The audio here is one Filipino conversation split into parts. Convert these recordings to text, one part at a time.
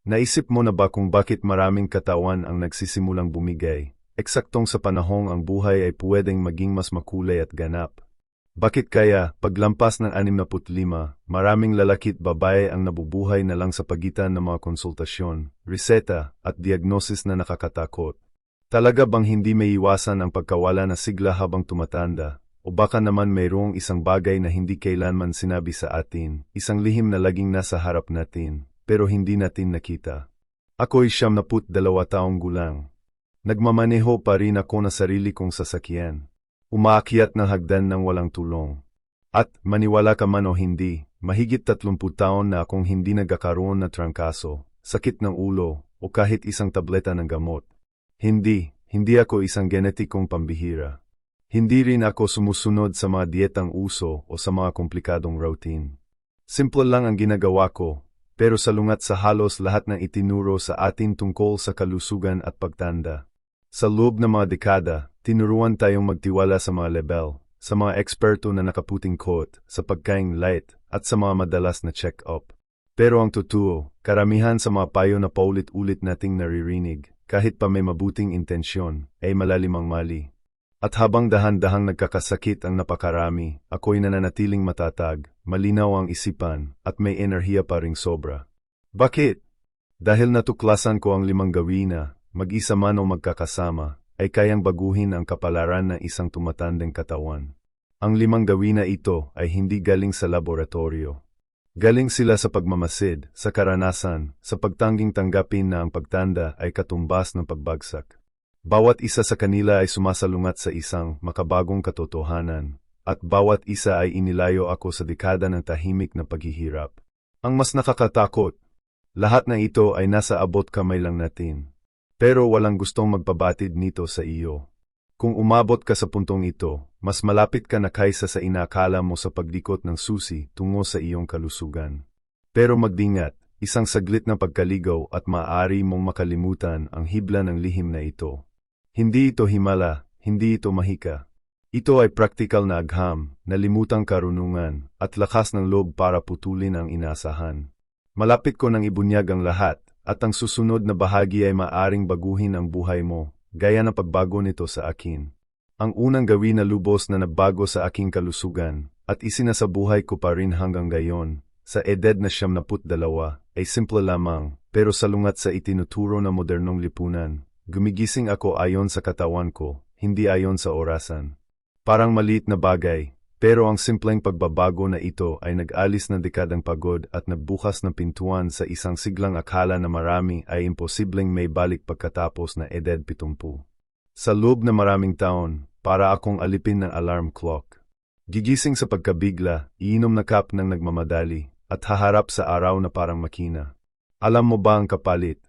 Naisip mo na ba kung bakit maraming katawan ang nagsisimulang bumigay, eksaktong sa panahong ang buhay ay pwedeng maging mas makulay at ganap? Bakit kaya, paglampas ng 65, maraming lalaki't babae ang nabubuhay na lang sa pagitan ng mga konsultasyon, reseta, at diagnosis na nakakatakot? Talaga bang hindi may iwasan ang pagkawala ng sigla habang tumatanda? O baka naman mayroong isang bagay na hindi kailanman sinabi sa atin, isang lihim na laging nasa harap natin, pero hindi natin nakita. Ako'y 72 taong gulang. Nagmamaneho pa rin ako na sarili kong sasakyan. Umaakyat ng hagdan ng walang tulong. At, maniwala ka man o hindi, mahigit 30 taon na akong hindi nagkakaroon na trangkaso, sakit ng ulo, o kahit isang tableta ng gamot. Hindi ako isang genetikong pambihira. Hindi rin ako sumusunod sa mga dietang uso o sa mga komplikadong routine. Simple lang ang ginagawa ko, pero salungat sa halos lahat ng itinuro sa atin tungkol sa kalusugan at pagtanda. Sa loob ng mga dekada, tinuruan tayong magtiwala sa mga label, sa mga eksperto na nakaputing coat, sa pagkaing light, at sa mga madalas na check-up. Pero ang totoo, karamihan sa mga payo na paulit-ulit nating naririnig, kahit pa may mabuting intensyon, ay malalimang mali. At habang dahan-dahang nagkakasakit ang napakarami, ako'y nananatiling matatag, malinaw ang isipan, at may enerhiya pa ring sobra. Bakit? Dahil natuklasan ko ang 5 gawin na, mag-isa man o magkakasama, ay kayang baguhin ang kapalaran ng isang tumatandang katawan. Ang 5 gawin na ito ay hindi galing sa laboratorio. Galing sila sa pagmamasid, sa karanasan, sa pagtangging tanggapin na ang pagtanda ay katumbas ng pagbagsak. Bawat isa sa kanila ay sumasalungat sa isang makabagong katotohanan, at bawat isa ay inilayo ako sa dekada ng tahimik na paghihirap. Ang mas nakakatakot, lahat na ito ay nasa abot kamay lang natin. Pero walang gustong magpabatid nito sa iyo. Kung umabot ka sa puntong ito, mas malapit ka na kaysa sa inakala mo sa paglikot ng susi tungo sa iyong kalusugan. Pero magdingat, isang saglit na pagkaligaw at maaari mong makalimutan ang hibla ng lihim na ito. Hindi ito himala, hindi ito mahika. Ito ay praktikal na agham, nalimutang karunungan, at lakas ng loob para putulin ang inaasahan. Malapit ko nang ibunyag ang lahat, at ang susunod na bahagi ay maaring baguhin ang buhay mo, gaya ng pagbago nito sa akin. Ang unang gawin na lubos na nagbago sa aking kalusugan, at isinasabuhay ko pa rin hanggang gayon, sa edad na 72, ay simple lamang, pero salungat sa itinuturo na modernong lipunan. Gumigising ako ayon sa katawan ko, hindi ayon sa orasan. Parang maliit na bagay, pero ang simpleng pagbabago na ito ay nag-alis ng dekadang pagod at nagbukas ng pintuan sa isang siglang akala na marami ay imposibleng may balik pagkatapos na edad 70. Sa loob na maraming taon, para akong alipin ng alarm clock. Gigising sa pagkabigla, iinom na cup ng nagmamadali, at haharap sa araw na parang makina. Alam mo ba ang kapalit?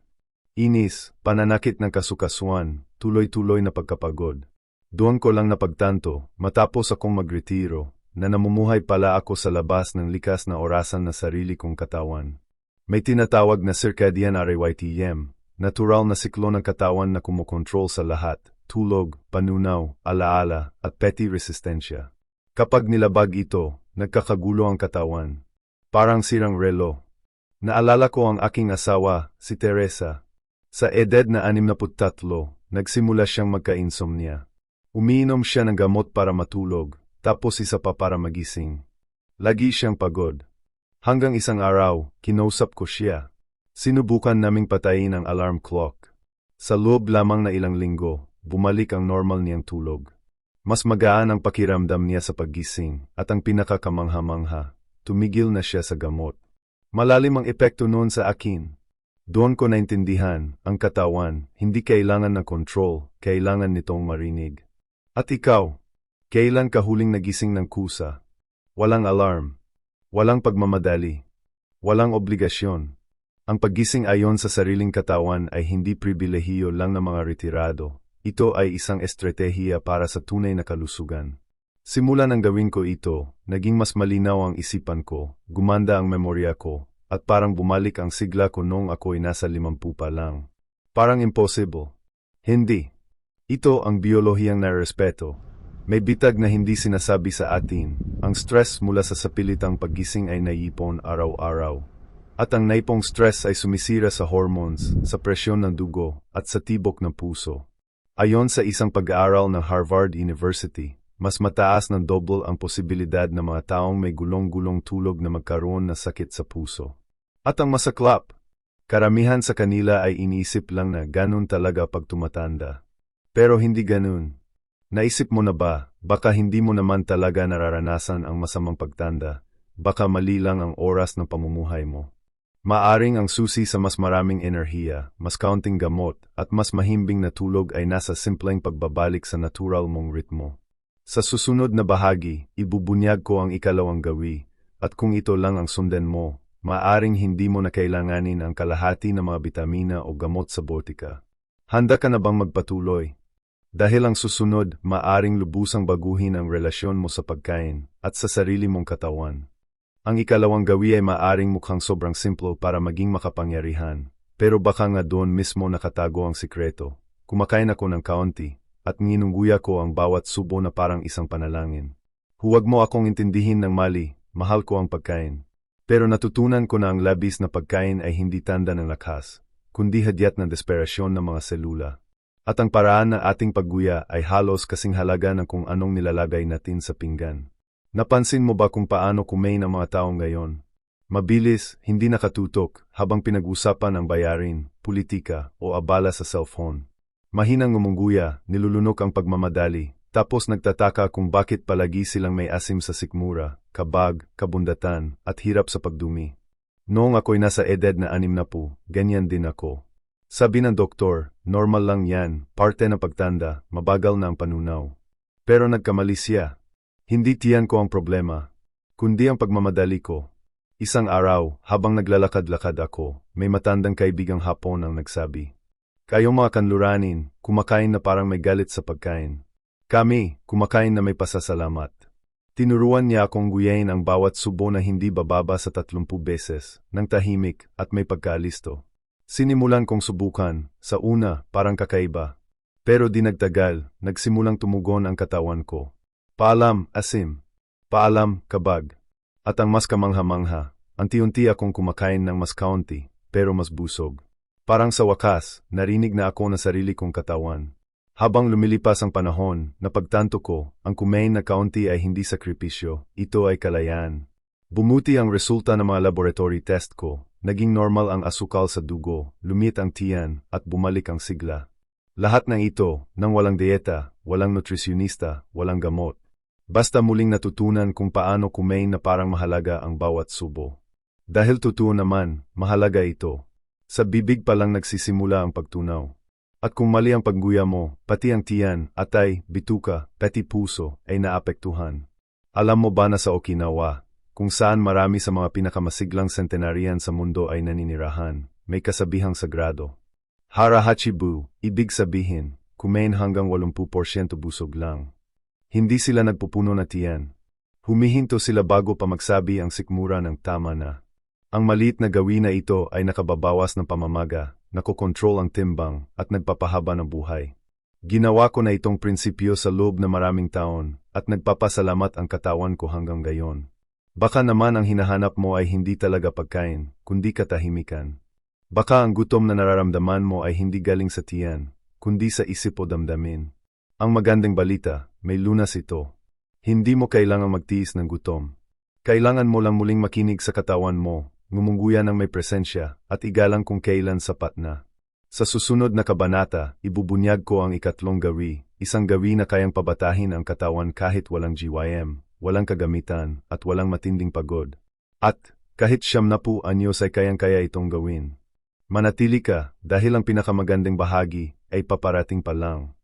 Inis, pananakit ng kasukasuan, tuloy-tuloy na pagkapagod. Doon ko lang napagtanto, matapos akong magretiro, na namumuhay pala ako sa labas ng likas na orasan na sarili kong katawan. May tinatawag na circadian rhythm, natural na siklo ng katawan na kumokontrol sa lahat, tulog, panunaw, alaala, at petty resistensya. Kapag nilabag ito, nagkakagulo ang katawan. Parang sirang relo. Naalala ko ang aking asawa, si Teresa. Sa edad na 63, nagsimula siyang magka-insomnia. Umiinom siya ng gamot para matulog, tapos isa pa para magising. Lagi siyang pagod. Hanggang isang araw, kinausap ko siya. Sinubukan naming patayin ang alarm clock. Sa loob lamang na ilang linggo, bumalik ang normal niyang tulog. Mas magaan ang pakiramdam niya sa paggising, at ang pinakakamangha-mangha, tumigil na siya sa gamot. Malalim ang epekto noon sa akin. Doon ko naintindihan, ang katawan, hindi kailangan ng control, kailangan nitong marinig. At ikaw, kailan ka huling nagising ng kusa? Walang alarm, walang pagmamadali, walang obligasyon. Ang paggising ayon sa sariling katawan ay hindi pribilehiyo lang ng mga retirado. Ito ay isang estratehiya para sa tunay na kalusugan. Simula nang gawin ko ito, naging mas malinaw ang isipan ko, gumanda ang memorya ko, at parang bumalik ang sigla ko noong ako'y nasa 50 pa lang. Parang impossible. Hindi. Ito ang biolohiyang narespeto. May bitag na hindi sinasabi sa atin. Ang stress mula sa sapilitang paggising ay naipon araw-araw. At ang naipong stress ay sumisira sa hormones, sa presyon ng dugo, at sa tibok ng puso. Ayon sa isang pag-aaral ng Harvard University, mas mataas ng double ang posibilidad ng mga taong may gulong-gulong tulog na magkaroon ng sakit sa puso. At ang masaklap, karamihan sa kanila ay iniisip lang na ganun talaga pag tumatanda. Pero hindi ganun. Naisip mo na ba, baka hindi mo naman talaga nararanasan ang masamang pagtanda, baka mali lang ang oras ng pamumuhay mo. Maaring ang susi sa mas maraming enerhiya, mas kaunting gamot, at mas mahimbing na tulog ay nasa simpleng pagbabalik sa natural mong ritmo. Sa susunod na bahagi, ibubunyag ko ang ikalawang gawi, at kung ito lang ang sundan mo, maaring hindi mo na kailanganin ang kalahati ng mga bitamina o gamot sa botika. Handa ka na bang magpatuloy? Dahil ang susunod, maaring lubusang baguhin ang relasyon mo sa pagkain at sa sarili mong katawan. Ang ikalawang gawi ay maaring mukhang sobrang simple para maging makapangyarihan, pero baka nga doon mismo nakatago ang sikreto. Kumakain ako ng kaunti, at nginungguya ko ang bawat subo na parang isang panalangin. Huwag mo akong intindihin ng mali, mahal ko ang pagkain. Pero natutunan ko na ang labis na pagkain ay hindi tanda ng lakas, kundi hadyat ng desperasyon ng mga selula. At ang paraan ng ating pagguya ay halos kasing halaga ng kung anong nilalagay natin sa pinggan. Napansin mo ba kung paano kumain ang mga taong ngayon? Mabilis, hindi nakatutok, habang pinag-usapan ang bayarin, politika, o abala sa cellphone. Mahinang ngumungguya, nilulunok ang pagmamadali, tapos nagtataka kung bakit palagi silang may asim sa sikmura, kabag, kabundatan, at hirap sa pagdumi. Noong ako'y nasa edad na 60, ganyan din ako. Sabi ng doktor, normal lang yan, parte ng pagtanda, mabagal na ang panunaw. Pero nagkamali siya. Hindi tiyan ko ang problema, kundi ang pagmamadali ko. Isang araw, habang naglalakad-lakad ako, may matandang kaibigang Hapon ang nagsabi, "Kayong mga kanluranin, kumakain na parang may galit sa pagkain. Kami, kumakain na may pasasalamat." Tinuruan niya akong guyain ang bawat subo na hindi bababa sa 30 beses, nang tahimik at may pagkaalisto. Sinimulan kong subukan, sa una, parang kakaiba. Pero di nagtagal, nagsimulang tumugon ang katawan ko. Paalam, asim. Paalam, kabag. At ang mas kamangha-mangha, unti-unti akong kumakain ng mas kaunti, pero mas busog. Parang sa wakas, narinig na ako ng sarili kong katawan. Habang lumilipas ang panahon, napagtanto ko, ang kumain na kaunti ay hindi sakripisyo, ito ay kalayaan. Bumuti ang resulta ng mga laboratory test ko, naging normal ang asukal sa dugo, lumit ang tiyan, at bumalik ang sigla. Lahat ng ito, nang walang dieta, walang nutrisyonista, walang gamot. Basta muling natutunan kung paano kumain na parang mahalaga ang bawat subo. Dahil totoo naman, mahalaga ito. Sa bibig pa lang nagsisimula ang pagtunaw. At kung mali ang pagguya mo, pati ang tiyan, atay, bituka, pati puso, ay naapektuhan. Alam mo ba na sa Okinawa, kung saan marami sa mga pinakamasiglang sentenaryan sa mundo ay naninirahan, may kasabihang sagrado. Hara Hachibu, ibig sabihin, kumain hanggang 80% busog lang. Hindi sila nagpupuno na tiyan. Humihinto sila bago pa magsabi ang sikmura ng tama na. Ang maliit na gawin na ito ay nakababawas ng pamamaga, nakokontrol ang timbang, at nagpapahaba ng buhay. Ginawa ko na itong prinsipyo sa loob na maraming taon, at nagpapasalamat ang katawan ko hanggang gayon. Baka naman ang hinahanap mo ay hindi talaga pagkain, kundi katahimikan. Baka ang gutom na nararamdaman mo ay hindi galing sa tiyan, kundi sa isip o damdamin. Ang magandang balita, may lunas ito. Hindi mo kailangang magtiis ng gutom. Kailangan mo lang muling makinig sa katawan mo, ngumungguya ng may presensya, at igalang kung kailan sapat na. Sa susunod na kabanata, ibubunyag ko ang ikatlong gawi, isang gawi na kayang pabatahin ang katawan kahit walang GYM, walang kagamitan, at walang matinding pagod. At, kahit 70 anyos ay kayang-kaya itong gawin. Manatili ka, dahil ang pinakamagandang bahagi ay paparating pa lang.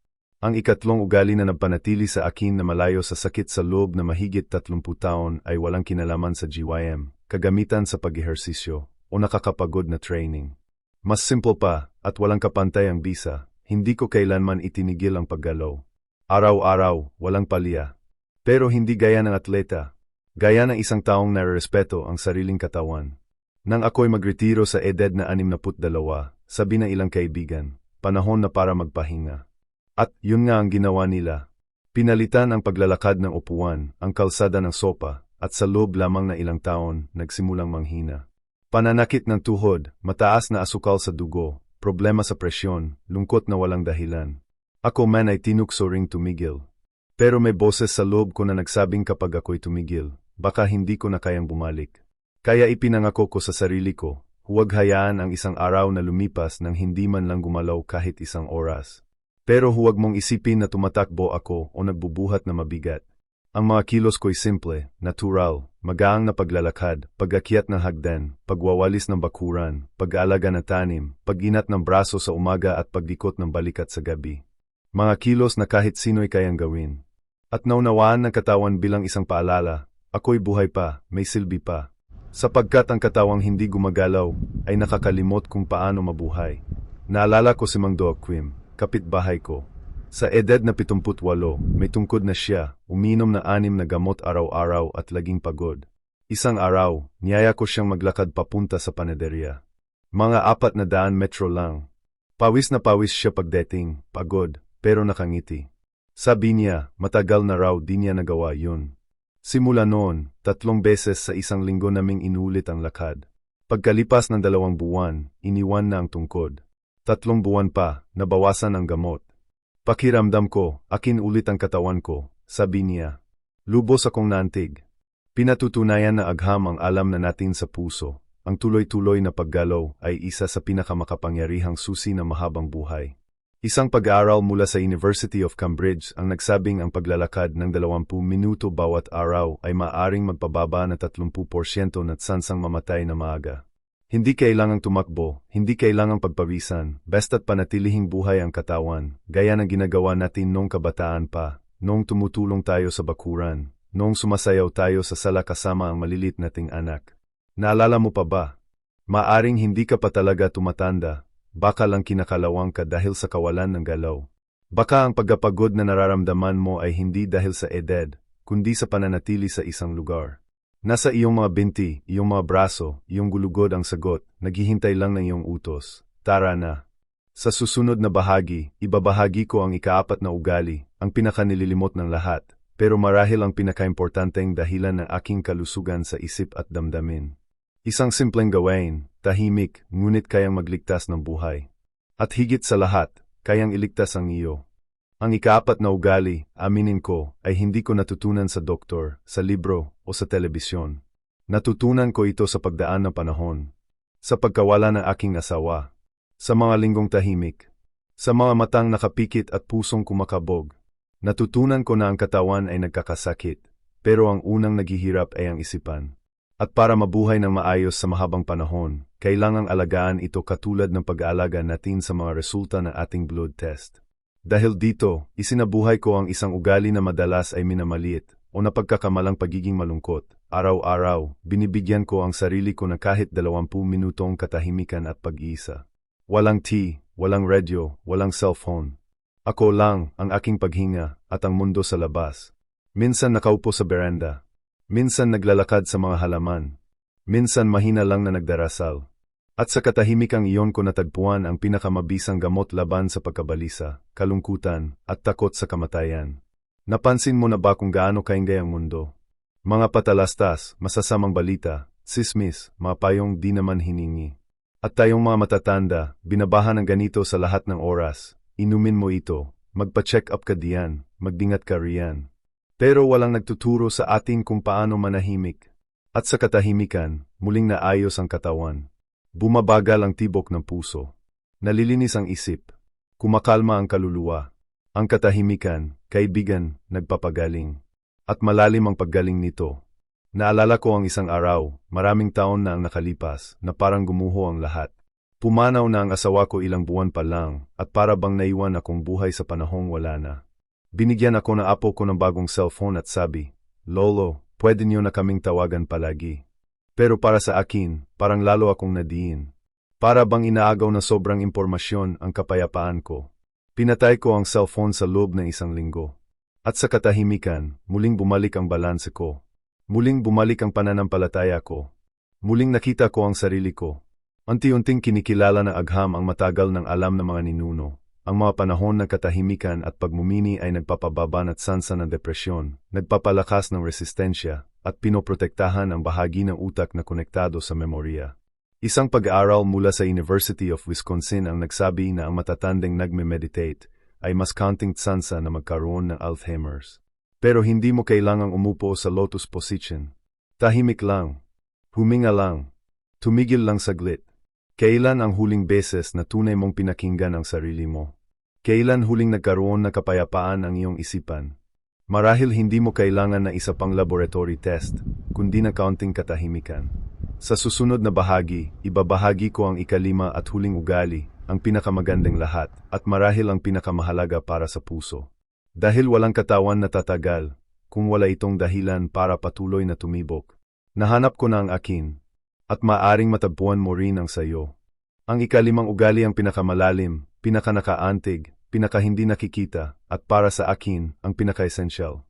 Ang ikatlong ugali na nagpanatili sa akin na malayo sa sakit sa loob na mahigit 30 taon ay walang kinalaman sa GYM, kagamitan sa pag-ehersisyo, o nakakapagod na training. Mas simple pa, at walang kapantay ang bisa, hindi ko kailanman itinigil ang paggalaw. Araw-araw, walang palya. Pero hindi gaya ng atleta. Gaya ng isang taong narerespeto ang sariling katawan. Nang ako'y magretiro sa edad na 62, sabi ng ilang kaibigan, panahon na para magpahinga. At yun nga ang ginawa nila. Pinalitan ang paglalakad ng upuan, ang kalsada ng sopa, at sa loob lamang na ilang taon, nagsimulang manghina. Pananakit ng tuhod, mataas na asukal sa dugo, problema sa presyon, lungkot na walang dahilan. Ako man ay tinukso ring tumigil. Pero may boses sa loob ko na nagsabing kapag ako'y tumigil, baka hindi ko na kayang bumalik. Kaya ipinangako ko sa sarili ko, huwag hayaan ang isang araw na lumipas nang hindi man lang gumalaw kahit isang oras. Pero huwag mong isipin na tumatakbo ako o nagbubuhat na mabigat. Ang mga kilos ko'y simple, natural, magaang na paglalakad, pag-akyat ng hagdan, pagwawalis ng bakuran, pag-aalaga ng tanim, pag-inat ng braso sa umaga at paglikot ng balikat sa gabi. Mga kilos na kahit sino'y kayang gawin. At naunawaan ng katawan bilang isang paalala, ako'y buhay pa, may silbi pa. Sapagkat ang katawang hindi gumagalaw, ay nakakalimot kung paano mabuhay. Naalala ko si Mang Joaquim, kapitbahay ko. Sa edad na 78, may tungkod na siya, uminom na 6 na gamot araw-araw at laging pagod. Isang araw, niyaya ko siyang maglakad papunta sa panaderya. Mga 400 metro lang. Pawis na pawis siya pagdating, pagod, pero nakangiti. Sabi niya, matagal na raw di niya nagawa yun. Simula noon, 3 beses sa isang linggo naming inulit ang lakad. Pagkalipas ng 2 buwan, iniwan na ang tungkod. 3 buwan pa, nabawasan ang gamot. Pakiramdam ko, akin ulit ang katawan ko, sabi niya. Lubos akong naantig. Pinatutunayan na agham ang alam na natin sa puso. Ang tuloy-tuloy na paggalaw ay isa sa pinakamakapangyarihang susi ng mahabang buhay. Isang pag-aaral mula sa University of Cambridge ang nagsabing ang paglalakad ng 20 minuto bawat araw ay maaaring magpababa ng 30% na tsansang mamatay na maaga. Hindi kailangang tumakbo, hindi kailangang pagpawisan, basta't panatilihing buhay ang katawan, gaya ng ginagawa natin noong kabataan pa, noong tumutulong tayo sa bakuran, noong sumasayaw tayo sa sala kasama ang malilit nating anak. Naalala mo pa ba? Maaring hindi ka pa talaga tumatanda. Baka lang kinakalawang ka dahil sa kawalan ng galaw. Baka ang pagkapagod na nararamdaman mo ay hindi dahil sa edad, kundi sa pananatili sa isang lugar. Nasa iyong mga binti, iyong mga braso, iyong gulugod ang sagot, naghihintay lang ng iyong utos. Tara na. Sa susunod na bahagi, ibabahagi ko ang ika-4 na ugali, ang pinakanililimot ng lahat, pero marahil ang pinakaimportanteng dahilan ng aking kalusugan sa isip at damdamin. Isang simpleng gawain, tahimik, ngunit kayang magligtas ng buhay. At higit sa lahat, kayang iligtas ang iyo. Ang ika-4 na ugali, aminin ko, ay hindi ko natutunan sa doktor, sa libro, o sa telebisyon. Natutunan ko ito sa pagdaan ng panahon. Sa pagkawala ng aking asawa. Sa mga linggong tahimik. Sa mga matang nakapikit at pusong kumakabog. Natutunan ko na ang katawan ay nagkakasakit, pero ang unang naghihirap ay ang isipan. At para mabuhay ng maayos sa mahabang panahon, kailangang alagaan ito katulad ng pag-aalaga natin sa mga resulta ng ating blood test. Dahil dito, isinabuhay ko ang isang ugali na madalas ay minamaliit o napagkakamalang pagiging malungkot. Araw-araw, binibigyan ko ang sarili ko ng kahit 20 minutong katahimikan at pag-iisa. Walang tea, walang radio, walang cellphone. Ako lang, ang aking paghinga, at ang mundo sa labas. Minsan nakaupo sa beranda. Minsan naglalakad sa mga halaman. Minsan mahina lang na nagdarasal. At sa katahimikang iyon ko natagpuan ang pinakamabisang gamot laban sa pagkabalisa, kalungkutan, at takot sa kamatayan. Napansin mo na ba kung gaano kaingay ang mundo? Mga patalastas, masasamang balita, sismis, mga payong di naman hiningi. At tayong mga matatanda, binabahan ng ganito sa lahat ng oras. Inumin mo ito, magpa-check up ka diyan, magdingat ka riyan. Pero walang nagtuturo sa atin kung paano manahimik. At sa katahimikan, muling naayos ang katawan. Bumabagal ang tibok ng puso. Nalilinis ang isip. Kumakalma ang kaluluwa. Ang katahimikan, kaibigan, nagpapagaling. At malalim ang paggaling nito. Naalala ko ang isang araw, maraming taon na ang nakalipas, na parang gumuho ang lahat. Pumanaw na ang asawa ko ilang buwan pa lang, at para bang naiwan akong buhay sa panahong wala na. Binigyan ako ng apo ko ng bagong cellphone at sabi, Lolo, pwede niyo na kaming tawagan palagi. Pero para sa akin, parang lalo akong nadiin. Para bang inaagaw na sobrang impormasyon ang kapayapaan ko. Pinatay ko ang cellphone sa loob ng 1 linggo. At sa katahimikan, muling bumalik ang balanse ko. Muling bumalik ang pananampalataya ko. Muling nakita ko ang sarili ko. Unti-unting kinikilala ng agham ang matagal ng alam ng mga ninuno. Ang mga panahon ng katahimikan at pagmumini ay nagpapababa ng tsansa ng depresyon, nagpapalakas ng resistensya, at pinoprotektahan ang bahagi ng utak na konektado sa memorya. Isang pag-aaral mula sa University of Wisconsin ang nagsabi na ang matatandang nagme-meditate ay mas counting tsansa na magkaroon ng Alzheimer's. Pero hindi mo kailangang umupo sa lotus position. Tahimik lang. Huminga lang. Tumigil lang saglit. Kailan ang huling beses na tunay mong pinakinggan ang sarili mo? Kailan huling nagkaroon ng kapayapaan ang iyong isipan? Marahil hindi mo kailangan na isa pang laboratory test, kundi na counting katahimikan. Sa susunod na bahagi, ibabahagi ko ang ikalima at huling ugali, ang pinakamagandang lahat, at marahil ang pinakamahalaga para sa puso. Dahil walang katawan na tatagal, kung wala itong dahilan para patuloy na tumibok. Nahanap ko na ang akin, at maaring matagpuan mo rin ang sayo. Ang ikalimang ugali ang pinakamalalim, pinakanakaantig, pinakahindi nakikita, at para sa akin, ang pinaka-essential.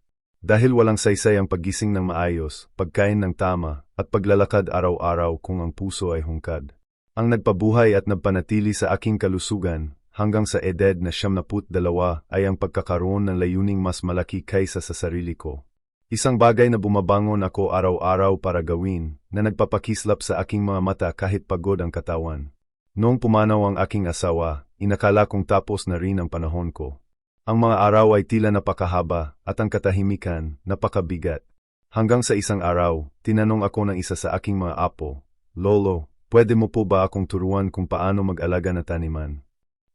Dahil walang saysay ang paggising ng maayos, pagkain ng tama, at paglalakad araw-araw kung ang puso ay hungkad. Ang nagpabuhay at nagpanatili sa aking kalusugan, hanggang sa edad na 72 ay ang pagkakaroon ng layuning mas malaki kaysa sa sarili ko. Isang bagay na bumabangon ako araw-araw para gawin, na nagpapakislap sa aking mga mata kahit pagod ang katawan. Noong pumanaw ang aking asawa, inakala kong tapos na rin ang panahon ko. Ang mga araw ay tila napakahaba at ang katahimikan napakabigat. Hanggang sa isang araw, tinanong ako ng isa sa aking mga apo, "Lolo, pwede mo po ba akong turuan kung paano mag-alaga ng taniman?"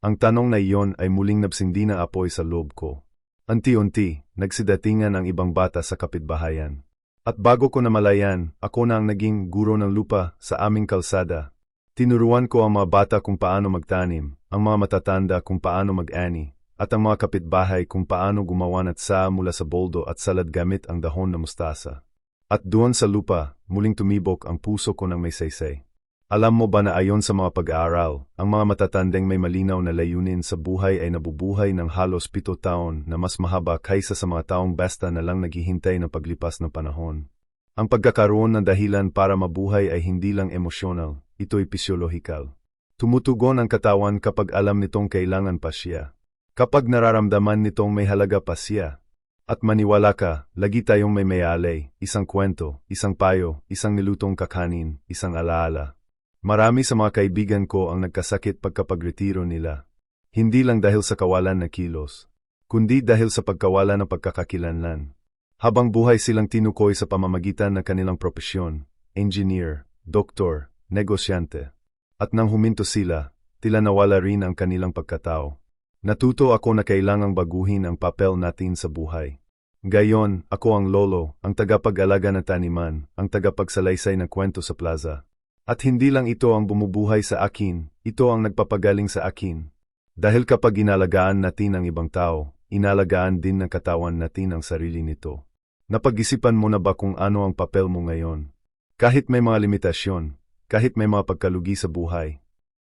Ang tanong na iyon ay muling nabsindi na apoy sa loob ko. Unti-unti, nagsidatingan ang ibang bata sa kapitbahayan. At bago ko namalayan, ako na ang naging guro ng lupa sa aming kalsada. Tinuruan ko ang mga bata kung paano magtanim, ang mga matatanda kung paano mag-ani, at ang mga kapitbahay kung paano gumawa ng tsa mula sa boldo at salad gamit ang dahon ng mustasa. At doon sa lupa, muling tumibok ang puso ko ng may saysay. Alam mo ba na ayon sa mga pag-aaral, ang mga matatandang may malinaw na layunin sa buhay ay nabubuhay ng halos 7 taon na mas mahaba kaysa sa mga taong basta na lang naghihintay ng paglipas ng panahon. Ang pagkakaroon ng dahilan para mabuhay ay hindi lang emosyonal, ito'y pisyolohikal. Tumutugon ang katawan kapag alam nitong kailangan pa siya. Kapag nararamdaman nitong may halaga pa siya. At maniwala ka, lagi tayong may mayalay, isang kwento, isang payo, isang nilutong kakanin, isang alaala. Marami sa mga kaibigan ko ang nagkasakit pagkapagretiro nila. Hindi lang dahil sa kawalan na kilos, kundi dahil sa pagkawalan ng pagkakakilanlan. Habang buhay silang tinukoy sa pamamagitan ng kanilang propesyon, engineer, doktor, negosyante. At nang huminto sila, tila nawala rin ang kanilang pagkatao. Natuto ako na kailangang baguhin ang papel natin sa buhay. Gayon, ako ang lolo, ang tagapag-alaga ng taniman, ang tagapagsalaysay ng kwento sa plaza. At hindi lang ito ang bumubuhay sa akin, ito ang nagpapagaling sa akin. Dahil kapag inalagaan natin ang ibang tao, inalagaan din ng katawan natin ang sarili nito. Napag-isipan mo na ba kung ano ang papel mo ngayon? Kahit may mga limitasyon, kahit may mga pagkalugi sa buhay,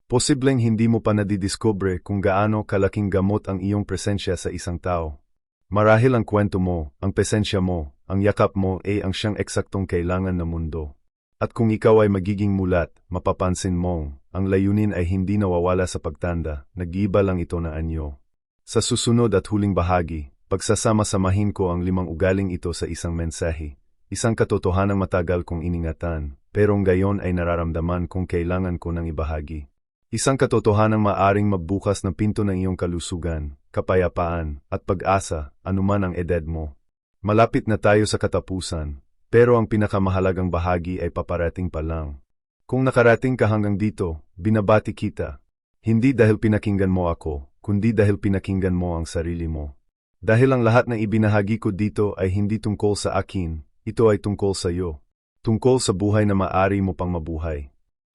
posibleng hindi mo pa nadidiscover kung gaano kalaking gamot ang iyong presensya sa isang tao. Marahil ang kwento mo, ang presensya mo, ang yakap mo ay ang siyang eksaktong kailangan ng mundo. At kung ikaw ay magiging mulat, mapapansin mong, ang layunin ay hindi nawawala sa pagtanda, nag-iiba lang ito na anyo. Sa susunod at huling bahagi, pagsasama-samahin ko ang 5 ugaling ito sa isang mensahe, isang katotohanang matagal kong iningatan, pero ngayon ay nararamdaman kung kailangan ko nang ibahagi. Isang katotohanang maaring magbukas ng pinto ng iyong kalusugan, kapayapaan, at pag-asa, anuman ang edad mo. Malapit na tayo sa katapusan, pero ang pinakamahalagang bahagi ay paparating pa lang. Kung nakarating ka hanggang dito, binabati kita. Hindi dahil pinakinggan mo ako, kundi dahil pinakinggan mo ang sarili mo. Dahil ang lahat ng ibinahagi ko dito ay hindi tungkol sa akin, ito ay tungkol sa iyo. Tungkol sa buhay na maaari mo pang mabuhay.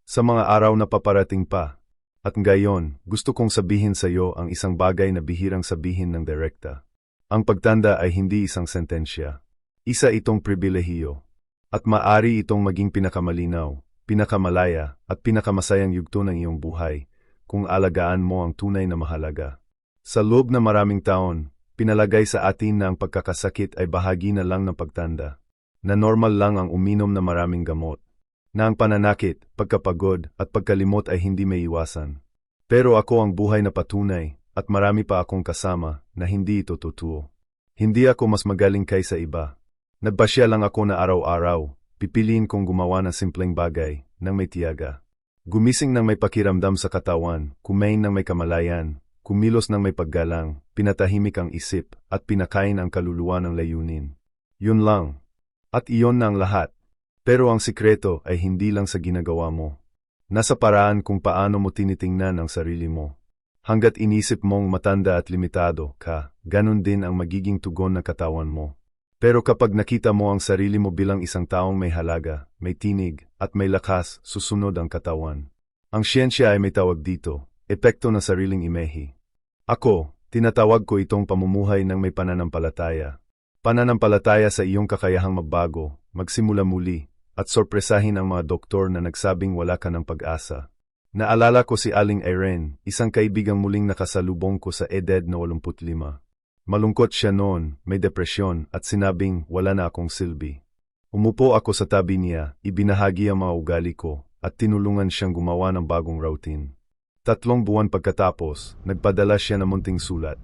Sa mga araw na paparating pa. At ngayon, gusto kong sabihin sa iyo ang isang bagay na bihirang sabihin ng direkta. Ang pagtanda ay hindi isang sentensya. Isa itong pribilehiyo. At maaari itong maging pinakamalinaw, pinakamalaya, at pinakamasayang yugto ng iyong buhay, kung alagaan mo ang tunay na mahalaga. Sa loob na maraming taon, pinalagay sa atin na ang pagkakasakit ay bahagi na lang ng pagtanda. Na normal lang ang uminom na maraming gamot. Na ang pananakit, pagkapagod, at pagkalimot ay hindi may iwasan. Pero ako ang buhay na patunay, at marami pa akong kasama, na hindi ito totoo. Hindi ako mas magaling kaysa iba. Nagbasya lang ako na araw-araw, pipiliin kong gumawa ng simpleng bagay, nang may tiyaga. Gumising ng may pakiramdam sa katawan, kumain ng may kamalayan, kumilos ng may paggalang, pinatahimik ang isip, at pinakain ang kaluluwa ng layunin. Yun lang. At iyon na ang lahat. Pero ang sikreto ay hindi lang sa ginagawa mo. Nasa paraan kung paano mo tinitingnan ang sarili mo. Hanggat inisip mong matanda at limitado ka, ganun din ang magiging tugon ng katawan mo. Pero kapag nakita mo ang sarili mo bilang isang taong may halaga, may tinig, at may lakas, susunod ang katawan. Ang siyensya ay may tawag dito, epekto ng sariling imehe. Ako, tinatawag ko itong pamumuhay ng may pananampalataya. Pananampalataya sa iyong kakayahang magbago, magsimula muli, at sorpresahin ang mga doktor na nagsabing wala ka ng pag-asa. Naalala ko si Aling Irene, isang kaibigang muling nakasalubong ko sa edad na 85. Malungkot siya noon, may depresyon, at sinabing wala na akong silbi. Umupo ako sa tabi niya, ibinahagi ang mga ugali ko, at tinulungan siyang gumawa ng bagong routine. 3 buwan pagkatapos, nagpadala siya ng munting sulat.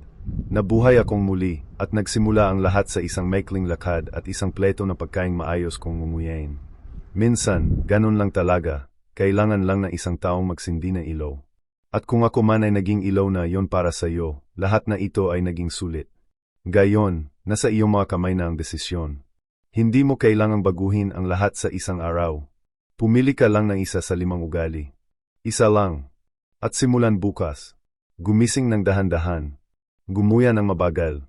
Nabuhay akong muli, at nagsimula ang lahat sa isang maikling lakad at isang pleto na pagkaing maayos kong ngumungayin. Minsan, ganun lang talaga, kailangan lang ng isang taong magsindi ng ilaw. At kung ako man ay naging ilaw na yon para sa iyo, lahat na ito ay naging sulit. Gayon, nasa iyong mga kamay na ang desisyon. Hindi mo kailangang baguhin ang lahat sa isang araw. Pumili ka lang ng isa sa 5 ugali. Isa lang. At simulan bukas. Gumising ng dahan-dahan. Gumuya ng mabagal.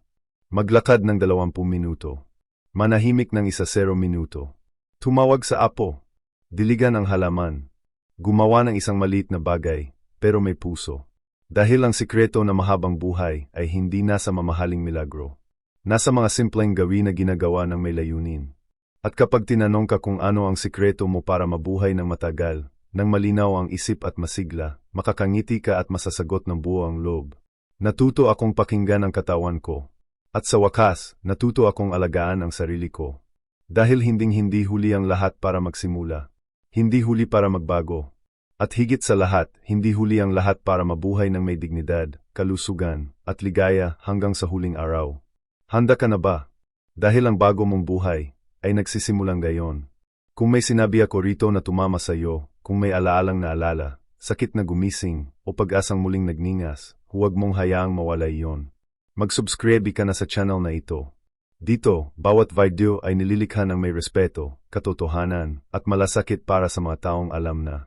Maglakad ng 20 minuto. Manahimik ng 0 minuto. Tumawag sa apo. Diligan ang halaman. Gumawa ng isang maliit na bagay, pero may puso. Dahil ang sikreto na mahabang buhay ay hindi nasa mamahaling milagro. Nasa mga simpleng gawin na ginagawa ng may layunin. At kapag tinanong ka kung ano ang sikreto mo para mabuhay ng matagal, nang malinaw ang isip at masigla, makakangiti ka at masasagot ng buo ang loob. Natuto akong pakinggan ang katawan ko. At sa wakas, natuto akong alagaan ang sarili ko. Dahil hinding-hindi huli ang lahat para magsimula. Hindi huli para magbago. At higit sa lahat, hindi huli ang lahat para mabuhay ng may dignidad, kalusugan, at ligaya hanggang sa huling araw. Handa ka na ba? Dahil ang bago mong buhay ay nagsisimulang gayon. Kung may sinabi ako rito na tumama sa iyo, kung may alaalang naalala, sakit na gumising, o pag-asang muling nagningas, huwag mong hayaang mawala iyon. Mag-subscribe ka na sa channel na ito. Dito, bawat video ay nililikha ng may respeto, katotohanan, at malasakit para sa mga taong alam na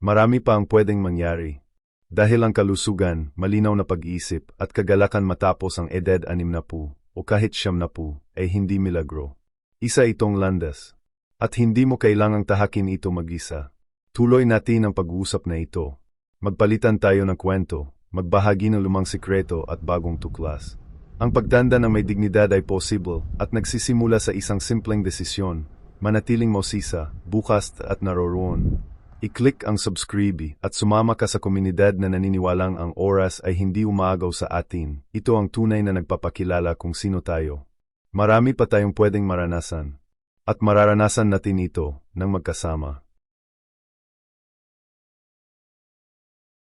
marami pa ang pwedeng mangyari. Dahil ang kalusugan, malinaw na pag-iisip, at kagalakan matapos ang edad 60 o kahit 70 ay hindi milagro. Isa itong landas. At hindi mo kailangang tahakin ito mag-isa. Tuloy natin ang pag-uusap na ito. Magpalitan tayo ng kwento, magbahagi ng lumang sikreto at bagong tuklas. Ang pagtanda ng may dignidad ay possible at nagsisimula sa isang simpleng desisyon, manatiling mausisa, bukas at naroroon. I-click ang subscribe at sumama ka sa komunidad na naniniwalang ang oras ay hindi umaagaw sa atin. Ito ang tunay na nagpapakilala kung sino tayo. Marami pa tayong pwedeng maranasan. At mararanasan natin ito nang magkasama.